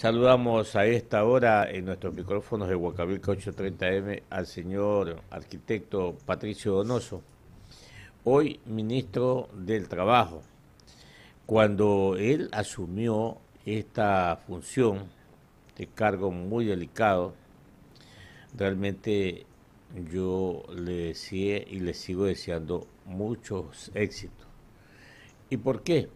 Saludamos a esta hora en nuestros micrófonos de Huancavelica 830M al señor arquitecto Patricio Donoso, hoy ministro del Trabajo. Cuando él asumió esta función de cargo muy delicado, realmente yo le decía y le sigo deseando muchos éxitos. ¿Y por qué?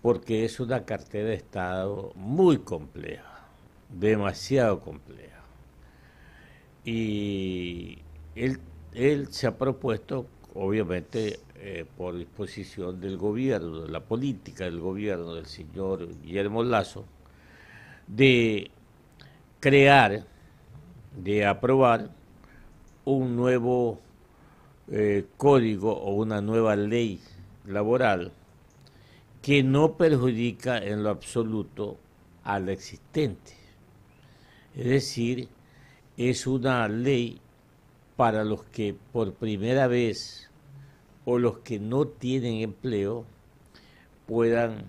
Porque es una cartera de Estado muy compleja, demasiado compleja. Y él se ha propuesto, obviamente, por disposición del gobierno, de la política del gobierno del señor Guillermo Lasso, de crear, de aprobar un nuevo código o una nueva ley laboral que no perjudica en lo absoluto a la existente. Es decir, es una ley para los que por primera vez o los que no tienen empleo puedan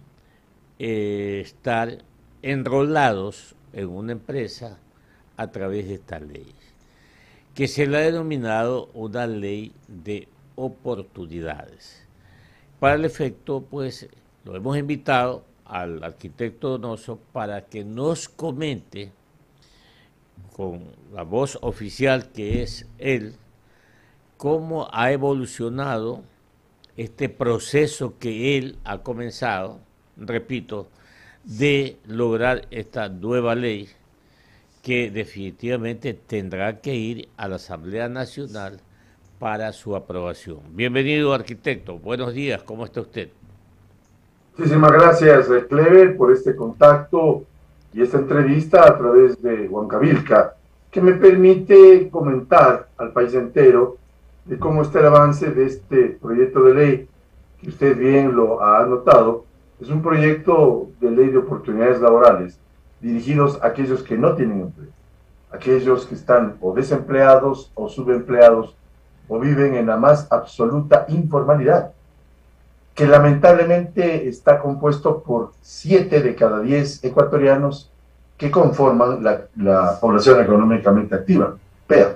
estar enrolados en una empresa a través de esta ley, que se le ha denominado una ley de oportunidades. Para el efecto, pues, lo hemos invitado al arquitecto Donoso para que nos comente con la voz oficial que es él, cómo ha evolucionado este proceso que él ha comenzado, repito, de lograr esta nueva ley que definitivamente tendrá que ir a la Asamblea Nacional para su aprobación. Bienvenido, arquitecto. Buenos días. ¿Cómo está usted? Muchísimas gracias, Clever, por este contacto y esta entrevista a través de Huancavelica, que me permite comentar al país entero de cómo está el avance de este proyecto de ley, que usted bien lo ha anotado. Es un proyecto de ley de oportunidades laborales dirigidos a aquellos que no tienen empleo, aquellos que están o desempleados o subempleados o viven en la más absoluta informalidad, que lamentablemente está compuesto por 7 de cada 10 ecuatorianos que conforman la población económicamente activa. Pero,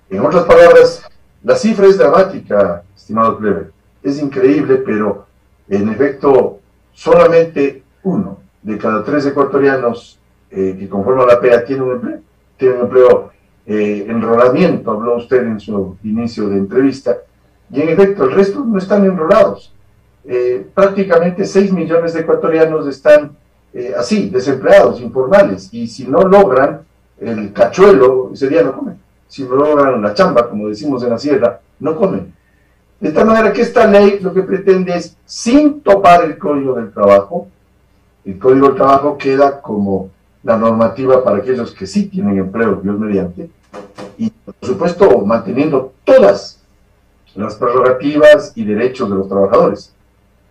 en otras palabras, la cifra es dramática, estimado Clever. Es increíble, pero en efecto, solamente 1 de cada 3 ecuatorianos que conforman la PEA tiene un empleo. Tiene un empleo, enrolamiento, habló usted en su inicio de entrevista, y en efecto, el resto no están enrolados. Prácticamente 6 millones de ecuatorianos están así, desempleados, informales, y si no logran el cachuelo, ese día no comen. Si no logran la chamba, como decimos en la sierra, no comen. De tal manera que esta ley lo que pretende es, sin topar el Código del Trabajo, el Código del Trabajo queda como la normativa para aquellos que sí tienen empleo, Dios mediante, y por supuesto manteniendo todas las prerrogativas y derechos de los trabajadores.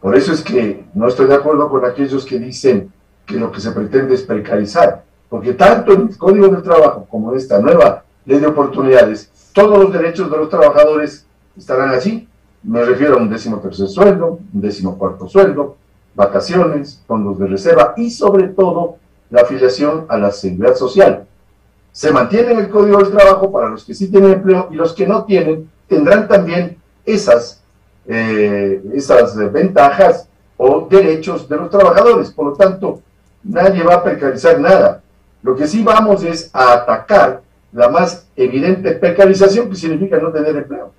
Por eso es que no estoy de acuerdo con aquellos que dicen que lo que se pretende es precarizar, porque tanto en el Código del Trabajo como en esta nueva ley de oportunidades, todos los derechos de los trabajadores estarán allí. Me refiero a un 13º sueldo, un 14º sueldo, vacaciones, fondos de reserva y sobre todo la afiliación a la seguridad social. Se mantiene en el Código del Trabajo para los que sí tienen empleo, y los que no tienen tendrán también esas ventajas o derechos de los trabajadores. Por lo tanto, nadie va a precarizar nada. Lo que sí vamos es a atacar la más evidente precarización, que significa no tener empleo.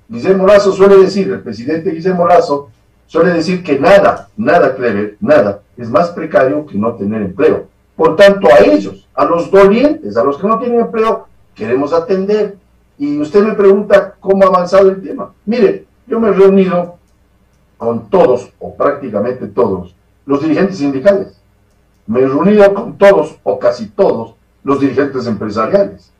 Guillermo Lasso suele decir, el presidente Guillermo Lasso suele decir que nada, Clever, nada es más precario que no tener empleo. Por tanto, a ellos, a los dolientes, a los que no tienen empleo, queremos atender. Y usted me pregunta cómo ha avanzado el tema. Mire, yo me he reunido con todos, o prácticamente todos, los dirigentes sindicales. Me he reunido con todos, o casi todos, los dirigentes empresariales.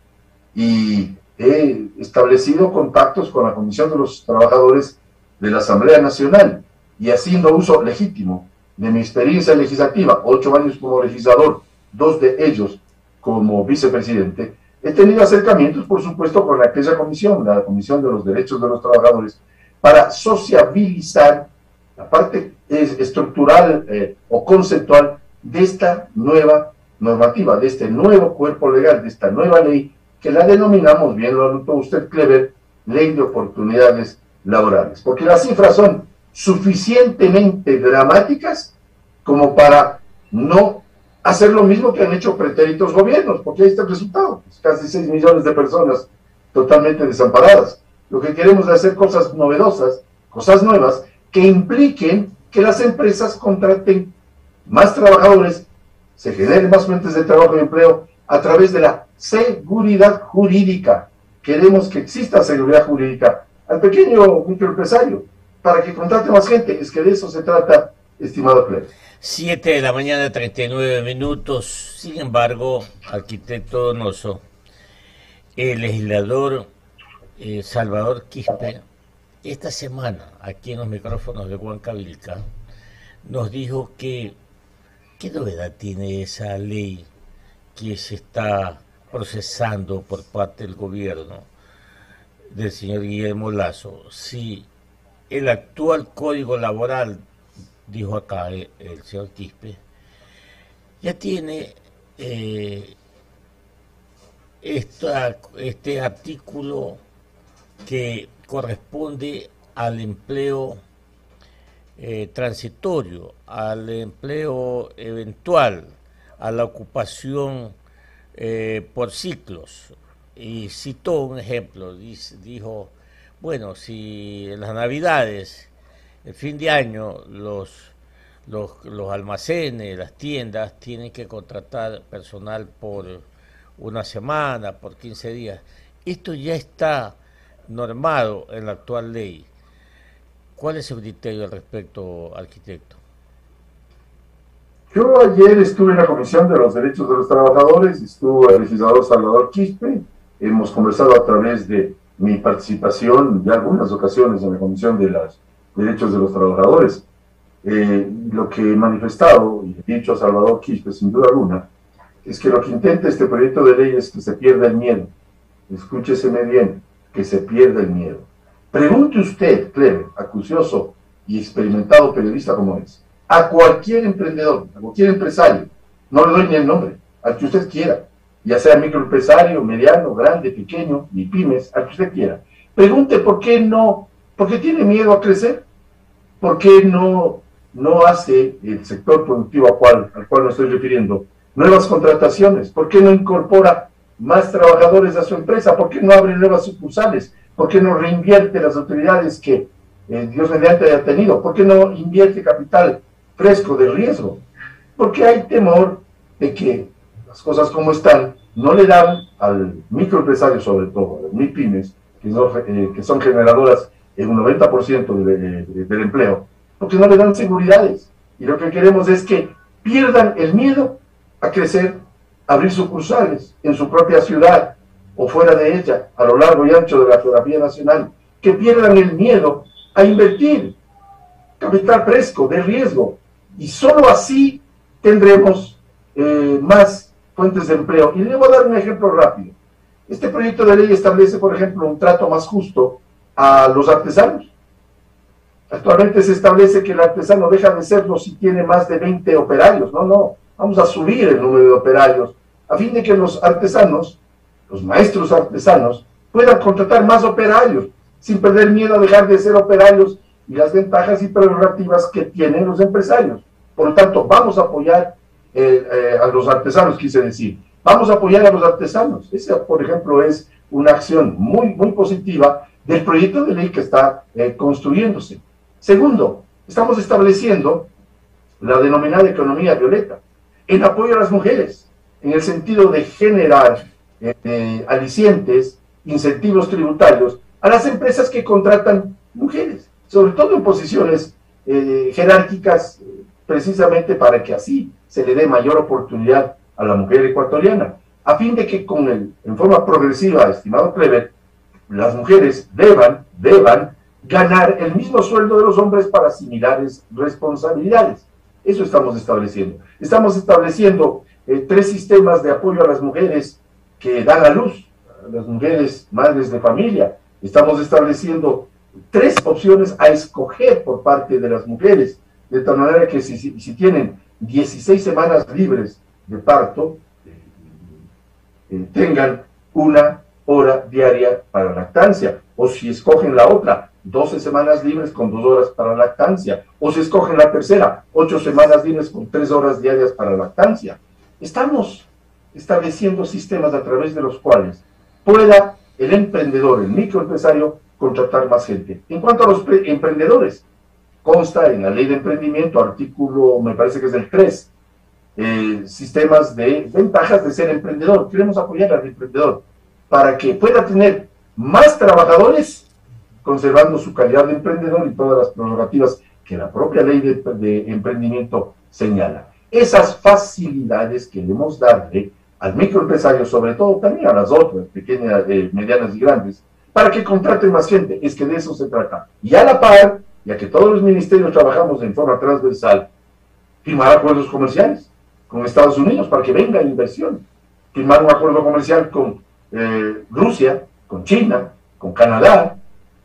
Y he establecido contactos con la Comisión de los Trabajadores de la Asamblea Nacional, y haciendo uso legítimo de mi experiencia legislativa, 8 años como legislador, 2 de ellos como vicepresidente, he tenido acercamientos, por supuesto, con aquella comisión, la Comisión de los Derechos de los Trabajadores, para sociabilizar la parte estructural o conceptual de esta nueva normativa, de este nuevo cuerpo legal, de esta nueva ley, que la denominamos, bien lo anotó usted, Clever, Ley de Oportunidades Laborales, porque las cifras son suficientemente dramáticas como para no hacer lo mismo que han hecho pretéritos gobiernos, porque ahí está el resultado, casi 6 millones de personas totalmente desamparadas. Lo que queremos es hacer cosas novedosas, cosas nuevas, que impliquen que las empresas contraten más trabajadores, se generen más fuentes de trabajo y empleo a través de la seguridad jurídica. Queremos que exista seguridad jurídica al pequeño microempresario para que contrate más gente. Es que de eso se trata, estimado Cleber. 7 de la mañana, 39 minutos. Sin embargo, arquitecto Donoso, el legislador Salvador Quispe, esta semana, aquí en los micrófonos de Huancavilca, nos dijo que ¿qué novedad tiene esa ley que se está procesando por parte del gobierno del señor Guillermo Lasso? Si el actual código laboral, dijo acá el señor Quispe, ya tiene este artículo que corresponde al empleo transitorio, al empleo eventual, a la ocupación por ciclos. Y citó un ejemplo, dijo, bueno, si en las Navidades, el fin de año, los almacenes, las tiendas tienen que contratar personal por una semana, por 15 días. Esto ya está normado en la actual ley. ¿Cuál es su criterio al respecto, arquitecto? Yo ayer estuve en la Comisión de los Derechos de los Trabajadores, estuvo el legislador Salvador Quispe, hemos conversado a través de mi participación en algunas ocasiones en la Comisión de los Derechos de los Trabajadores. Lo que he manifestado y he dicho a Salvador Quispe, sin duda alguna, es que lo que intenta este proyecto de ley es que se pierda el miedo. Escúcheseme bien, que se pierda el miedo. Pregunte usted, Cleber, acucioso y experimentado periodista como es, a cualquier emprendedor, a cualquier empresario, no le doy ni el nombre, al que usted quiera, ya sea microempresario, mediano, grande, pequeño, ni pymes, al que usted quiera. Pregunte por qué tiene miedo a crecer, por qué no hace el sector productivo al cual me estoy refiriendo nuevas contrataciones, por qué no incorpora más trabajadores a su empresa, por qué no abre nuevas sucursales, por qué no reinvierte las utilidades que Dios mediante haya tenido, por qué no invierte capital fresco de riesgo, porque hay temor de que las cosas como están no le dan al microempresario, sobre todo a las MIPYMES, que son generadoras en un 90% del empleo, porque no le dan seguridades. Y lo que queremos es que pierdan el miedo a crecer, abrir sucursales en su propia ciudad o fuera de ella, a lo largo y ancho de la geografía nacional, que pierdan el miedo a invertir capital fresco, de riesgo, y solo así tendremos más fuentes de empleo. Y le voy a dar un ejemplo rápido. Este proyecto de ley establece, por ejemplo, un trato más justo a los artesanos. Actualmente se establece que el artesano deja de serlo si tiene más de 20 operarios. No, vamos a subir el número de operarios a fin de que los artesanos, los maestros artesanos, puedan contratar más operarios sin perder miedo a dejar de ser operarios y las ventajas y prerrogativas que tienen los empresarios. Por lo tanto, vamos a apoyar a los artesanos, quise decir. Vamos a apoyar a los artesanos. Esa, por ejemplo, es una acción muy positiva del proyecto de ley que está construyéndose. Segundo, estamos estableciendo la denominada economía violeta en apoyo a las mujeres, en el sentido de generar alicientes, incentivos tributarios a las empresas que contratan mujeres, sobre todo en posiciones jerárquicas, precisamente para que así se le dé mayor oportunidad a la mujer ecuatoriana, a fin de que en forma progresiva, estimado Clever, las mujeres deban ganar el mismo sueldo de los hombres para similares responsabilidades. Eso estamos estableciendo. Estamos estableciendo 3 sistemas de apoyo a las mujeres que dan a luz, a las mujeres madres de familia. Estamos estableciendo 3 opciones a escoger por parte de las mujeres, de tal manera que si tienen 16 semanas libres de parto tengan 1 hora diaria para lactancia, o si escogen la otra, 12 semanas libres con 2 horas para lactancia, o si escogen la tercera, 8 semanas libres con 3 horas diarias para lactancia. Estamos estableciendo sistemas a través de los cuales pueda el emprendedor, el microempresario, contratar más gente. En cuanto a los emprendedores, consta en la ley de emprendimiento, artículo, me parece que es el 3, sistemas de ventajas de ser emprendedor. Queremos apoyar al emprendedor para que pueda tener más trabajadores, conservando su calidad de emprendedor y todas las prerrogativas que la propia ley de emprendimiento señala. Esas facilidades queremos darle al microempresario, sobre todo también a las otras, pequeñas, medianas y grandes, para que contraten más gente. Es que de eso se trata. Y a la par, ya que todos los ministerios trabajamos en forma transversal, firmar acuerdos comerciales con Estados Unidos para que venga inversión. Firmar un acuerdo comercial con Rusia, con China, con Canadá,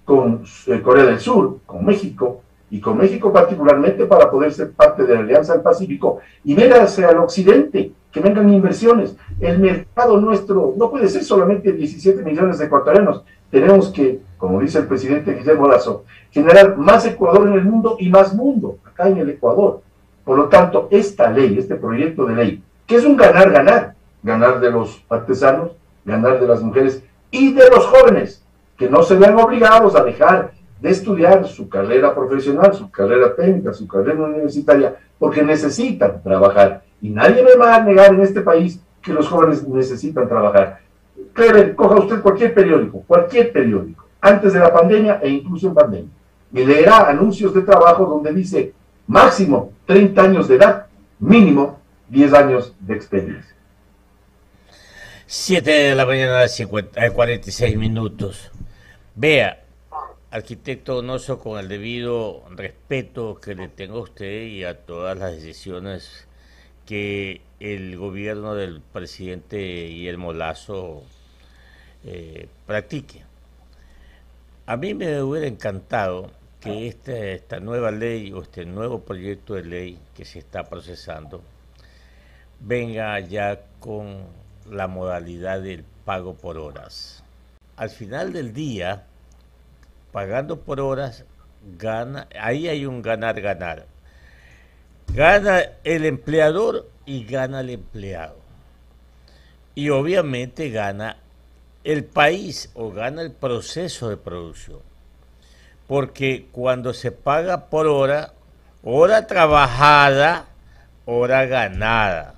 con Corea del Sur, con México, y con México particularmente para poder ser parte de la Alianza del Pacífico y ver hacia el occidente, que vengan inversiones. El mercado nuestro no puede ser solamente 17 millones de ecuatorianos. Tenemos que, como dice el presidente Guillermo Lasso, generar más Ecuador en el mundo y más mundo acá en el Ecuador. Por lo tanto, esta ley, este proyecto de ley, que es un ganar-ganar, ganar de los artesanos, ganar de las mujeres y de los jóvenes, que no se vean obligados a dejar de estudiar su carrera profesional, su carrera técnica, su carrera universitaria, porque necesitan trabajar. Y nadie me va a negar en este país que los jóvenes necesitan trabajar. Clever, coja usted cualquier periódico, antes de la pandemia e incluso en pandemia, y leerá anuncios de trabajo donde dice máximo 30 años de edad, mínimo 10 años de experiencia. 7 de la mañana, 46 minutos. Vea, arquitecto Donoso, con el debido respeto que le tengo a usted y a todas las decisiones que el gobierno del presidente Guillermo Lasso practique. A mí me hubiera encantado que esta nueva ley o este nuevo proyecto de ley que se está procesando venga ya con la modalidad del pago por horas. Al final del día, pagando por horas, ahí hay un ganar-ganar. Gana el empleador y gana el empleado. Y obviamente gana el país o gana el proceso de producción. Porque cuando se paga por hora, hora trabajada, hora ganada.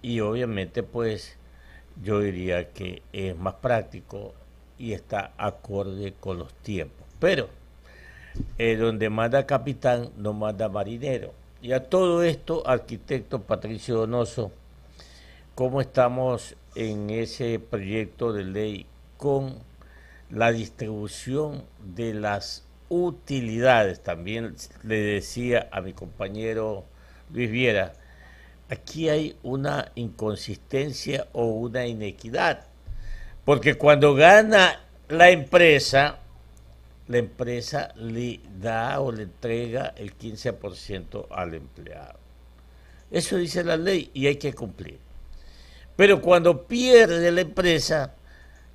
Y obviamente pues yo diría que es más práctico y está acorde con los tiempos. Pero donde manda capitán no manda marinero. Y a todo esto, arquitecto Patricio Donoso, ¿cómo estamos en ese proyecto de ley con la distribución de las utilidades? También le decía a mi compañero Luis Viera, aquí hay una inconsistencia o una inequidad, porque cuando gana la empresa le da o le entrega el 15% al empleado. Eso dice la ley y hay que cumplir. Pero cuando pierde la empresa,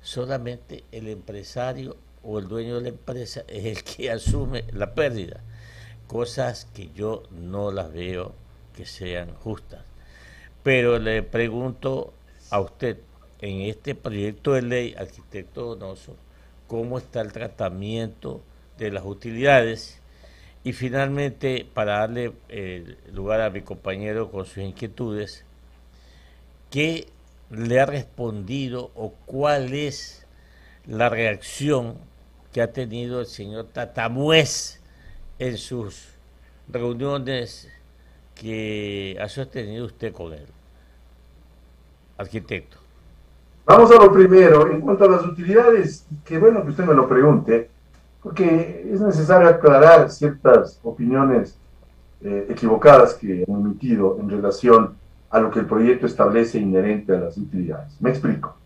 solamente el empresario o el dueño de la empresa es el que asume la pérdida. Cosas que yo no las veo que sean justas. Pero le pregunto a usted, en este proyecto de ley, arquitecto Donoso, ¿cómo está el tratamiento de las utilidades? Y finalmente, para darle lugar a mi compañero con sus inquietudes, ¿qué le ha respondido o cuál es la reacción que ha tenido el señor Tatamuez en sus reuniones que ha sostenido usted con él? Arquitecto. Vamos a lo primero, en cuanto a las utilidades, qué bueno que usted me lo pregunte, porque es necesario aclarar ciertas opiniones equivocadas que han emitido en relación a lo que el proyecto establece inherente a las utilidades. Me explico.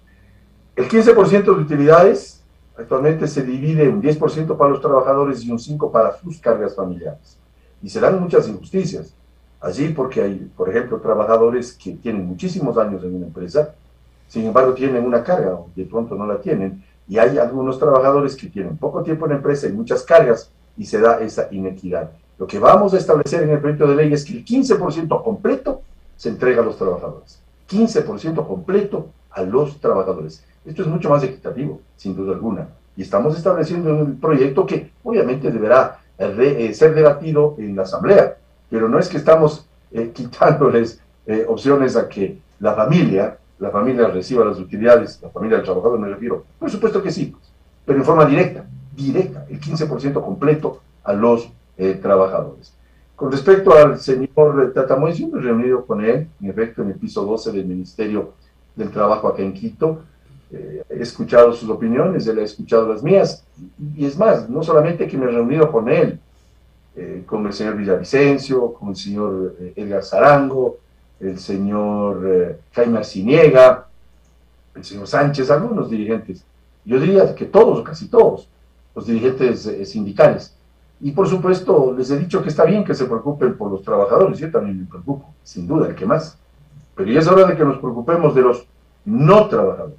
El 15% de utilidades actualmente se divide en 10% para los trabajadores y un 5% para sus cargas familiares. Y se dan muchas injusticias. Allí porque hay, por ejemplo, trabajadores que tienen muchísimos años en una empresa, sin embargo tienen una carga o de pronto no la tienen, y hay algunos trabajadores que tienen poco tiempo en la empresa y muchas cargas y se da esa inequidad. Lo que vamos a establecer en el proyecto de ley es que el 15% completo se entrega a los trabajadores. 15% completo a los trabajadores. Esto es mucho más equitativo, sin duda alguna. Y estamos estableciendo un proyecto que obviamente deberá ser debatido en la Asamblea, pero no es que estamos quitándoles opciones a que la familia reciba las utilidades, la familia del trabajador me refiero. Por supuesto que sí, pero en forma directa, el 15% completo a los trabajadores. Con respecto al señor Tatamoy, yo me he reunido con él, en efecto, en el piso 12 del Ministerio del Trabajo acá en Quito. He escuchado sus opiniones, él ha escuchado las mías, y es más, no solamente que me he reunido con él, con el señor Villavicencio, con el señor Edgar Zarango, el señor Jaime Arciniega, el señor Sánchez, algunos dirigentes, yo diría que todos o casi todos los dirigentes sindicales. Y por supuesto, les he dicho que está bien que se preocupen por los trabajadores, yo también me preocupo, sin duda, el que más. Pero ya es hora de que nos preocupemos de los no trabajadores,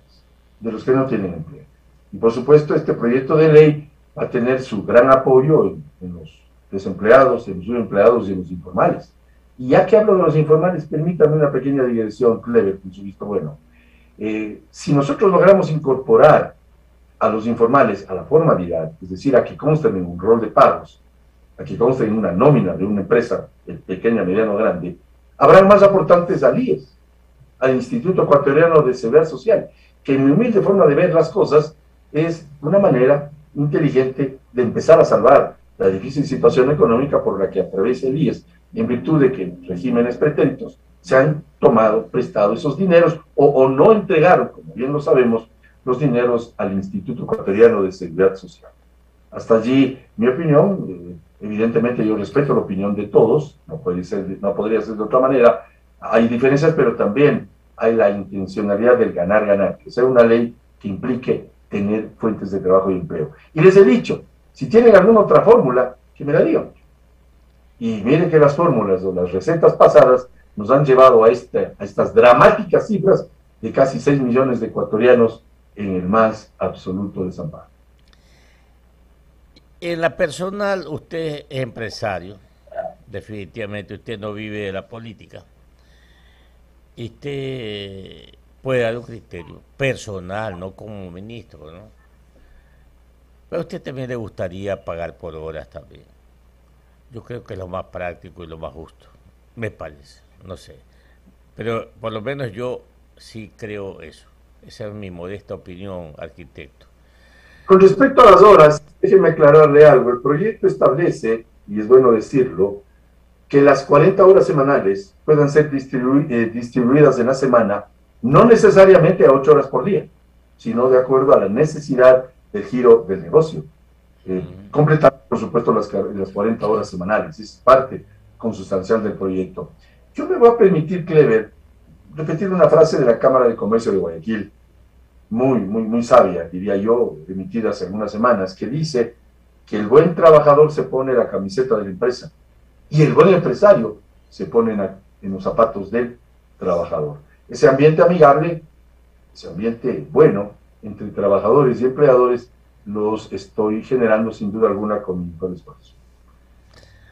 de los que no tienen empleo. Y por supuesto, este proyecto de ley va a tener su gran apoyo en los desempleados, en los subempleados y en los informales. Y ya que hablo de los informales, permítanme una pequeña digresión, Clever, con su visto bueno. Si nosotros logramos incorporar a los informales a la formalidad, es decir, a que consten en un rol de pagos, a que consten en una nómina de una empresa pequeña, mediana o grande, habrán más aportantes al IES, al Instituto Ecuatoriano de Seguridad Social, que en mi humilde forma de ver las cosas es una manera inteligente de empezar a salvar la difícil situación económica por la que atraviesa el IES, en virtud de que regímenes pretéritos se han tomado prestado esos dineros o no entregaron, como bien lo sabemos, los dineros al Instituto Ecuatoriano de Seguridad Social. Hasta allí, mi opinión, evidentemente yo respeto la opinión de todos, no podría ser de otra manera, hay diferencias, pero también hay la intencionalidad del ganar-ganar, que sea una ley que implique tener fuentes de trabajo y empleo. Y les he dicho, si tienen alguna otra fórmula, que me la digan. Y miren que las fórmulas o las recetas pasadas nos han llevado a estas dramáticas cifras de casi 6 millones de ecuatorianos en el más absoluto desamparo. En la personal, usted es empresario, definitivamente usted no vive de la política. Y usted puede dar un criterio personal, no como ministro, ¿no? Pero a usted también le gustaría pagar por horas también. Yo creo que es lo más práctico y lo más justo, me parece, no sé. Pero por lo menos yo sí creo eso. Esa es mi modesta opinión, arquitecto. Con respecto a las horas, déjeme aclararle algo. El proyecto establece, y es bueno decirlo, que las 40 horas semanales puedan ser distribuidas en la semana, no necesariamente a 8 horas por día, sino de acuerdo a la necesidad del giro del negocio. Completar, por supuesto, las 40 horas semanales, es parte consustancial del proyecto. Yo me voy a permitir, Clever, repetir una frase de la Cámara de Comercio de Guayaquil, muy sabia, diría yo, emitida hace algunas semanas, que dice que el buen trabajador se pone la camiseta de la empresa y el buen empresario se pone en los zapatos del trabajador. Ese ambiente amigable, ese ambiente bueno entre trabajadores y empleadores, los estoy generando sin duda alguna con mi esfuerzo.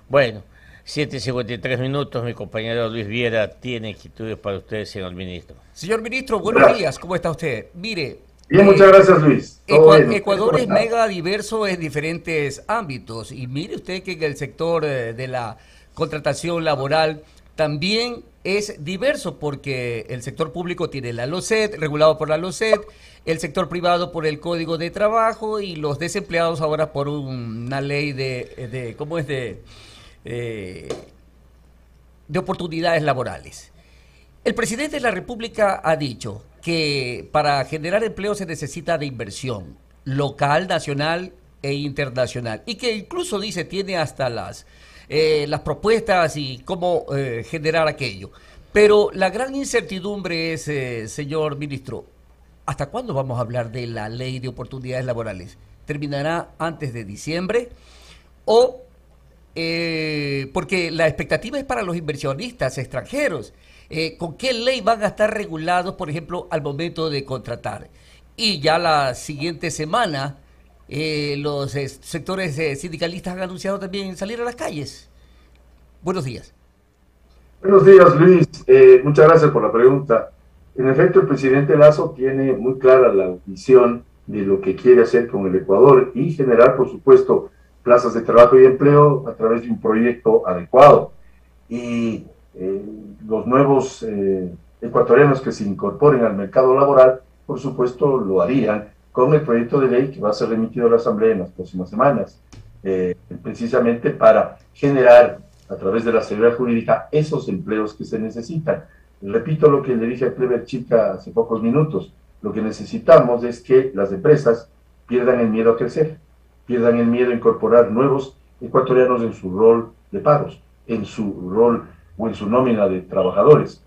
Bueno, 7:53, mi compañero Luis Viera tiene inquietudes para usted, señor ministro. Señor ministro, buenos días, ¿cómo está usted? Mire, bien, muchas gracias, Luis. Ecuador es mega diverso en diferentes ámbitos, y mire usted que el sector de la contratación laboral también es diverso, porque el sector público tiene la LOCET, regulado por la LOCET, el sector privado por el Código de Trabajo, y los desempleados ahora por una ley de oportunidades laborales. El presidente de la República ha dicho que para generar empleo se necesita de inversión local, nacional e internacional, y que incluso dice tiene hasta las propuestas y cómo generar aquello. Pero la gran incertidumbre es, señor ministro, ¿hasta cuándo vamos a hablar de la ley de oportunidades laborales? ¿Terminará antes de diciembre o porque la expectativa es para los inversionistas extranjeros. ¿Con qué ley van a estar regulados, por ejemplo, al momento de contratar? Y ya la siguiente semana, los sectores sindicalistas han anunciado también salir a las calles. Buenos días. Buenos días, Luis. Muchas gracias por la pregunta. En efecto, el presidente Lasso tiene muy clara la visión de lo que quiere hacer con el Ecuador y generar, por supuesto, plazas de trabajo y empleo a través de un proyecto adecuado. Y los nuevos ecuatorianos que se incorporen al mercado laboral, por supuesto, lo harían con el proyecto de ley que va a ser remitido a la Asamblea en las próximas semanas, precisamente para generar a través de la seguridad jurídica esos empleos que se necesitan. Repito lo que le dije a Clever Chica hace pocos minutos, lo que necesitamos es que las empresas pierdan el miedo a crecer, pierdan el miedo a incorporar nuevos ecuatorianos en su rol de pagos, en su rol o en su nómina de trabajadores.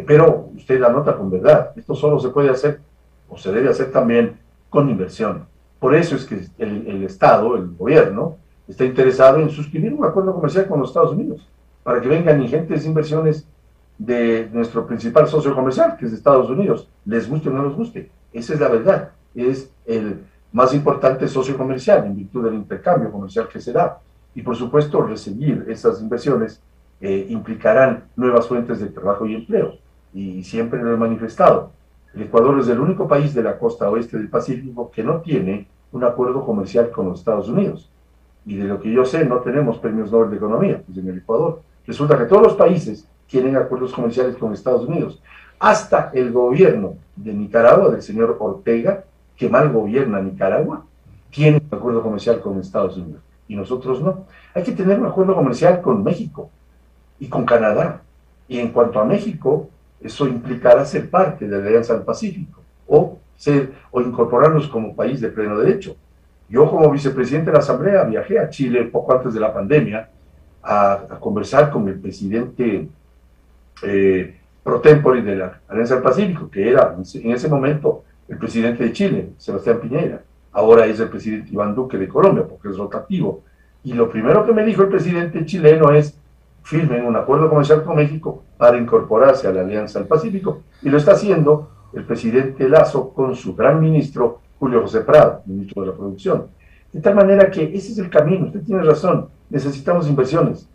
Pero usted la nota con verdad, esto solo se puede hacer o se debe hacer también con inversión. Por eso es que el Estado, el gobierno, está interesado en suscribir un acuerdo comercial con los Estados Unidos para que vengan ingentes inversiones de nuestro principal socio comercial, que es Estados Unidos, les guste o no les guste. Esa es la verdad. Es el más importante socio comercial en virtud del intercambio comercial que se da. Y por supuesto, recibir esas inversiones implicarán nuevas fuentes de trabajo y empleo. Y siempre lo he manifestado. El Ecuador es el único país de la costa oeste del Pacífico que no tiene un acuerdo comercial con los Estados Unidos. Y de lo que yo sé, no tenemos premios Nobel de Economía, pues en el Ecuador. Resulta que todos los países tienen acuerdos comerciales con Estados Unidos. Hasta el gobierno de Nicaragua, del señor Ortega, que mal gobierna Nicaragua, tiene un acuerdo comercial con Estados Unidos. Y nosotros no. Hay que tener un acuerdo comercial con México y con Canadá. Y en cuanto a México, eso implicará ser parte de la Alianza del Pacífico o incorporarnos como país de pleno derecho. Yo como vicepresidente de la Asamblea viajé a Chile poco antes de la pandemia a conversar con el presidente pro tempore de la Alianza del Pacífico, que era en ese momento el presidente de Chile, Sebastián Piñera. Ahora es el presidente Iván Duque de Colombia, porque es rotativo. Y lo primero que me dijo el presidente chileno es: firmen un acuerdo comercial con México para incorporarse a la Alianza del Pacífico. Y lo está haciendo el presidente Lasso con su gran ministro Julio José Prado, ministro de la Producción. De tal manera que ese es el camino. Usted tiene razón. Necesitamos inversiones.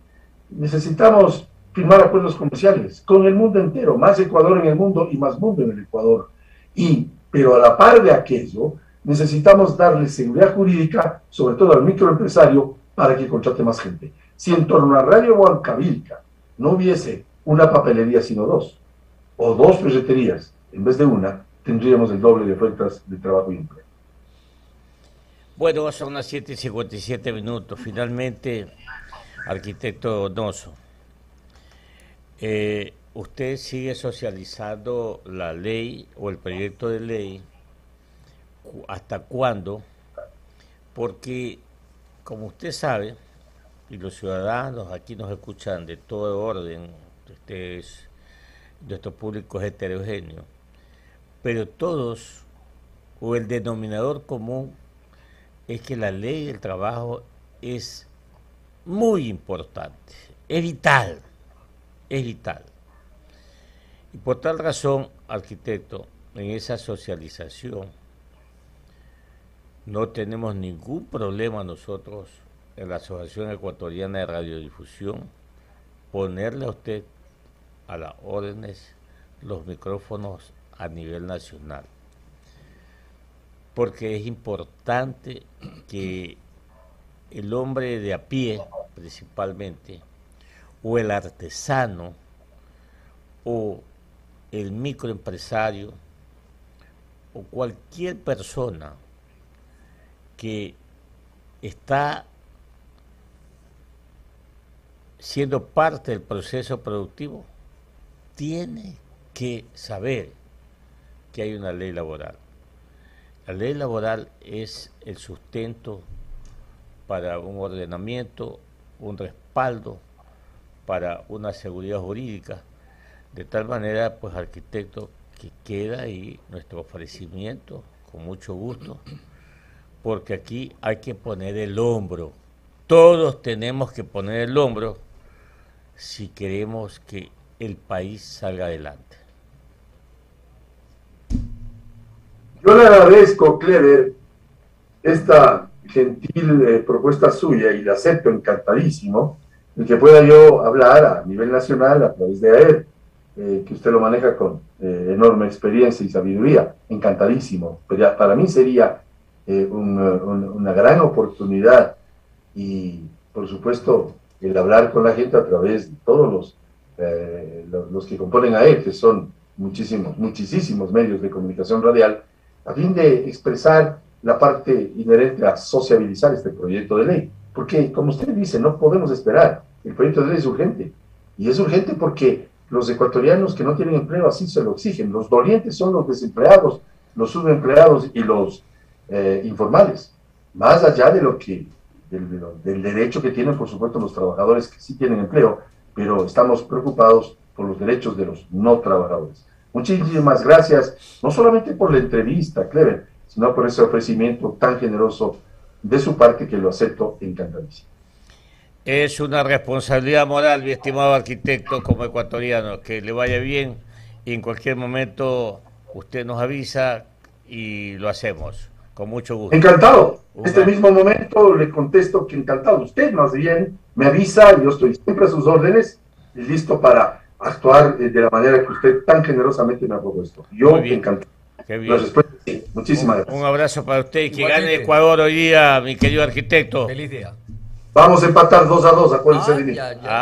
Necesitamos firmar acuerdos comerciales con el mundo entero, más Ecuador en el mundo y más mundo en el Ecuador. Pero a la par de aquello, necesitamos darle seguridad jurídica, sobre todo al microempresario, para que contrate más gente. Si en torno a Radio Huancavilca no hubiese una papelería sino dos, o dos ferreterías en vez de una, tendríamos el doble de ofertas de trabajo y empleo. Bueno, son las 7:57. Finalmente, arquitecto Donoso, usted sigue socializando la ley o el proyecto de ley. ¿Hasta cuándo? Porque, como usted sabe, y los ciudadanos aquí nos escuchan de todo orden, nuestro público es heterogéneo, pero todos, o el denominador común, es que la ley del trabajo es muy importante, es vital, es vital. Y por tal razón, arquitecto, en esa socialización no tenemos ningún problema nosotros en la Asociación Ecuatoriana de Radiodifusión ponerle a usted a las órdenes los micrófonos a nivel nacional, porque es importante que el hombre de a pie principalmente, o el artesano, o el microempresario, o cualquier persona que está siendo parte del proceso productivo, tiene que saber que hay una ley laboral. La ley laboral es el sustento para un ordenamiento, un respaldo para una seguridad jurídica, de tal manera, pues, arquitecto, que queda ahí nuestro ofrecimiento con mucho gusto, porque aquí hay que poner el hombro Todos tenemos que poner el hombro si queremos que el país salga adelante. Yo le agradezco, Clever, esta gentil propuesta suya y la acepto encantadísimo, el que pueda yo hablar a nivel nacional a través de AER, que usted lo maneja con enorme experiencia y sabiduría, encantadísimo. Pero para mí sería una gran oportunidad y, por supuesto, el hablar con la gente a través de todos los que componen AER, que son muchísimos medios de comunicación radial, a fin de expresar la parte inherente a sociabilizar este proyecto de ley. Porque, como usted dice, no podemos esperar. El proyecto de ley es urgente. Y es urgente porque los ecuatorianos que no tienen empleo así se lo exigen. Los dolientes son los desempleados, los subempleados y los informales. Más allá de del derecho que tienen, por supuesto, los trabajadores que sí tienen empleo, pero estamos preocupados por los derechos de los no trabajadores. Muchísimas gracias, no solamente por la entrevista, Clever, sino por ese ofrecimiento tan generoso de su parte, que lo acepto encantadísimo. Es una responsabilidad moral, mi estimado arquitecto, como ecuatoriano, que le vaya bien y en cualquier momento usted nos avisa y lo hacemos, con mucho gusto. Encantado. En este mismo momento le contesto que encantado. Usted más bien me avisa, yo estoy siempre a sus órdenes y listo para actuar de la manera que usted tan generosamente me ha propuesto. Yo encantado. Qué bien. Sí, muchísimas gracias. Un abrazo para usted y que gane Ecuador hoy día, mi querido arquitecto. Feliz día. Vamos a empatar 2-2, acuérdense de mí.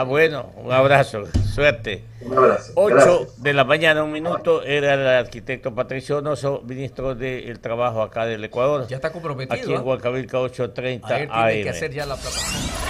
Bueno, un abrazo, suerte. Un abrazo. 8 de la mañana, 1 minuto, era el arquitecto Patricio Donoso, ministro del Trabajo acá del Ecuador. Ya está comprometido. Aquí en Huancavilca 8:30 AM. Tiene que hacer ya la plataforma.